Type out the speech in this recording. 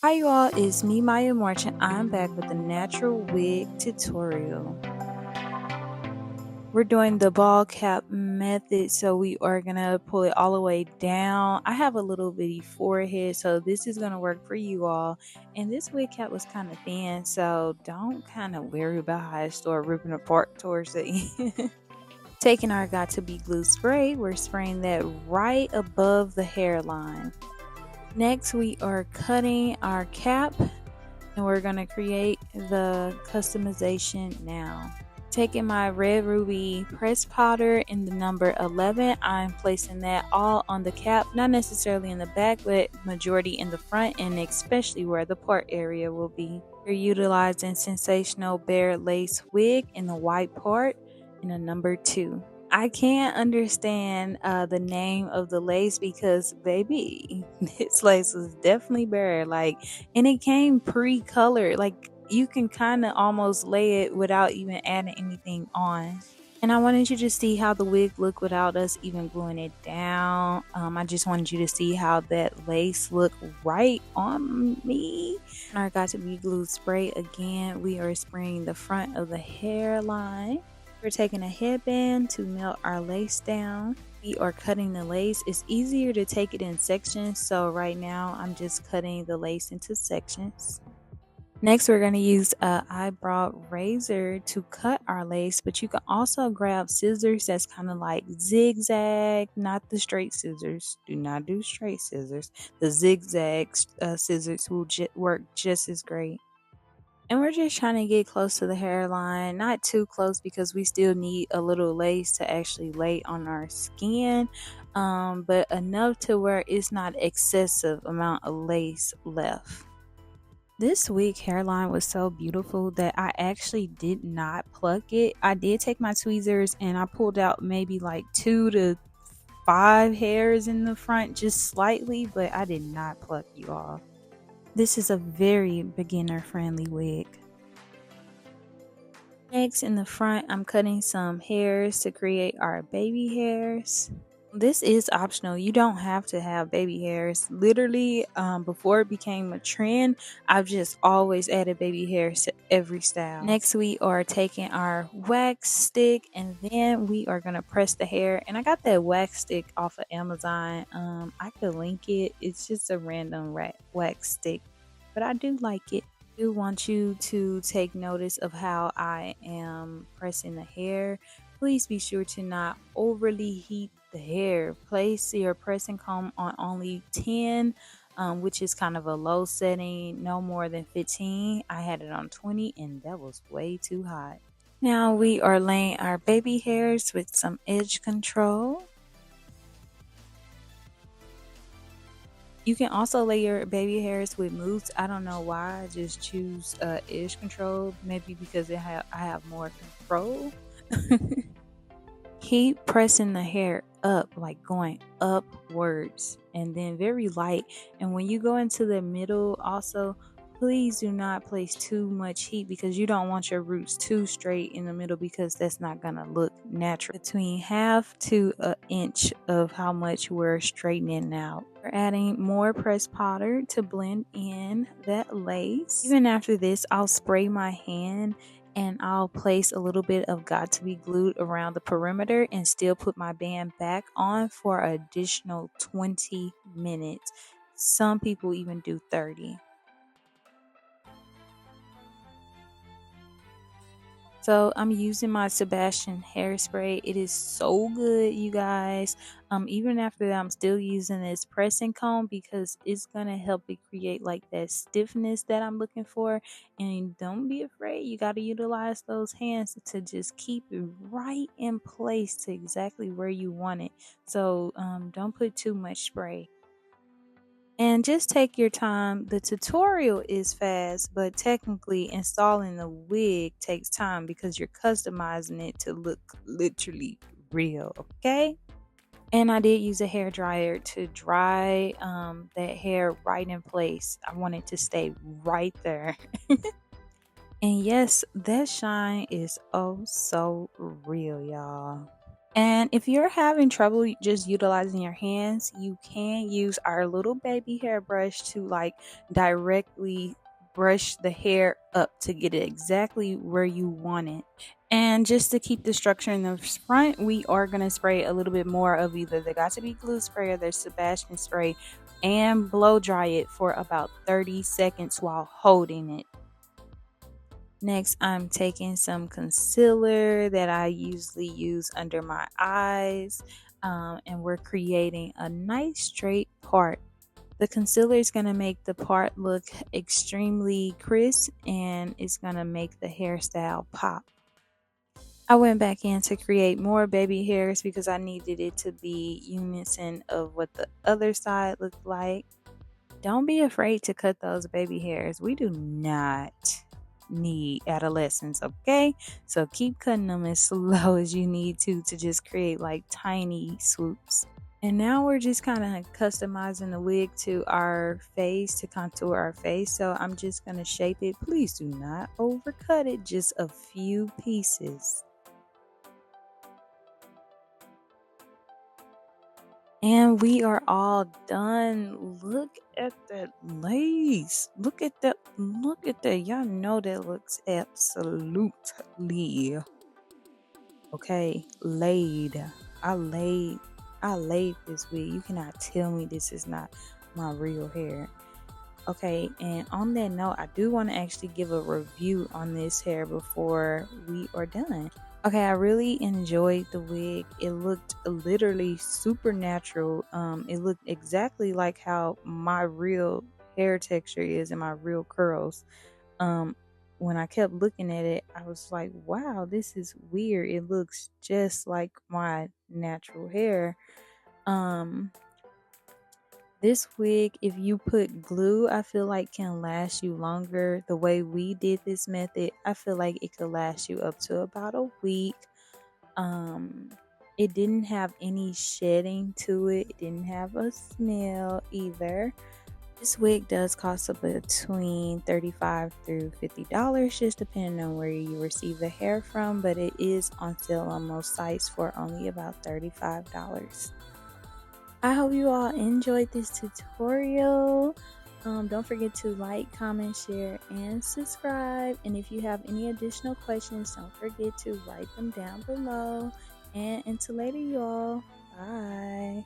Hi you all, it's me Maya Marchant. I'm back with a natural wig tutorial. We're doing the ball cap method, so we are gonna pull it all the way down. I have a little bitty forehead, so this is gonna work for you all. And this wig cap was kind of thin, so don't kind of worry about how I start ripping apart towards the end. Taking our got to be glue spray, we're spraying that right above the hairline. Next, we are cutting our cap and we're going to create the customization now. Taking my red ruby press powder in the number 11, I'm placing that all on the cap, not necessarily in the back, but majority in the front and especially where the part area will be. We're utilizing Sensational Bare Lace Wig in the white part in a number 2. I can't understand the name of the lace because, baby, this lace was definitely bare. And it came pre-colored. Like, you can kind of almost lay it without even adding anything on. And I wanted you to see how the wig looked without us even gluing it down. I just wanted you to see how that lace looked right on me. And our got to be glued spray again. We are spraying the front of the hairline. We're taking a headband to melt our lace down. We are cutting the lace. It's easier to take it in sections, so right now I'm just cutting the lace into sections. Next, we're going to use a eyebrow razor to cut our lace, but you can also grab scissors that's kind of like zigzag, not the straight scissors. Do not do straight scissors. The zigzag scissors will work just as great. And we're just trying to get close to the hairline, not too close because we still need a little lace to actually lay on our skin, but enough to where it's not excessive amount of lace left. This wig hairline was so beautiful that I actually did not pluck it. I did take my tweezers and I pulled out maybe like 2 to 5 hairs in the front just slightly, but I did not pluck you all. This is a very beginner friendly wig. Next, in the front, I'm cutting some hairs to create our baby hairs. This is optional. You don't have to have baby hairs. Literally, before it became a trend, I've just always added baby hairs to every style. Next, we are taking our wax stick and then we are going to press the hair. And I got that wax stick off of Amazon. I could link it. It's just a random wax stick, but I do like it. Do want you to take notice of how I am pressing the hair. Please be sure to not overly heat the hair. Place your pressing comb on only 10, which is kind of a low setting, no more than 15. I had it on 20 and that was way too hot. Now we are laying our baby hairs with some edge control. You can also lay your baby hairs with mousse. I don't know why. I just choose edge control. Maybe because I have more control. Keep pressing the hair up, like going upwards, and then very light. And when you go into the middle, also, please do not place too much heat because you don't want your roots too straight in the middle because that's not gonna look natural. Between half to an inch of how much we're straightening out. We're adding more pressed powder to blend in that lace. Even after this, I'll spray my hand and I'll place a little bit of got to be glued around the perimeter and still put my band back on for an additional 20 minutes. Some people even do 30. So I'm using my Sebastian hairspray. It is so good, you guys. Even after that, I'm still using this pressing comb because it's gonna help it create like that stiffness that I'm looking for. And don't be afraid, you gotta utilize those hands to just keep it right in place to exactly where you want it. So don't put too much spray. And just take your time. The tutorial is fast, but technically installing the wig takes time because you're customizing it to look literally real, okay? And I did use a hair dryer to dry that hair right in place. I want it to stay right there. And yes, that shine is oh so real, y'all. And if you're having trouble just utilizing your hands, you can use our little baby hairbrush to like directly brush the hair up to get it exactly where you want it. And just to keep the structure in the front, we are going to spray a little bit more of either the Got to Be Glue spray or the Sebastian spray and blow dry it for about 30 seconds while holding it. Next, I'm taking some concealer that I usually use under my eyes, and we're creating a nice straight part. The concealer is going to make the part look extremely crisp and it's going to make the hairstyle pop. I went back in to create more baby hairs because I needed it to be unison of what the other side looked like. Don't be afraid to cut those baby hairs. We do not need adolescents, okay? So keep cutting them as slow as you need to just create like tiny swoops. And now we're just kind of customizing the wig to our face, to contour our face. So I'm just going to shape it. Please do not overcut it, just a few pieces. And we are all done. Look at that lace. Look at that. Look at that. Y'all know that looks absolutely okay. Laid. I laid. I laid this wig. You cannot tell me this is not my real hair. Okay, and on that note, I do want to actually give a review on this hair before we are done. Okay, I really enjoyed the wig. It looked literally supernatural. It looked exactly like how my real hair texture is and my real curls. Um, when I kept looking at it, I was like, wow, this is weird. It looks just like my natural hair. Um, this wig, if you put glue, I feel like can last you longer. The way we did this method, I feel like it could last you up to about a week. Um, it didn't have any shedding to it. It didn't have a smell either. This wig does cost between $35 through $50, just depending on where you receive the hair from, but it is on sale on most sites for only about $35. I hope you all enjoyed this tutorial. Don't forget to like, comment, share, and subscribe. And if you have any additional questions, don't forget to write them down below. And until later, you all. Bye.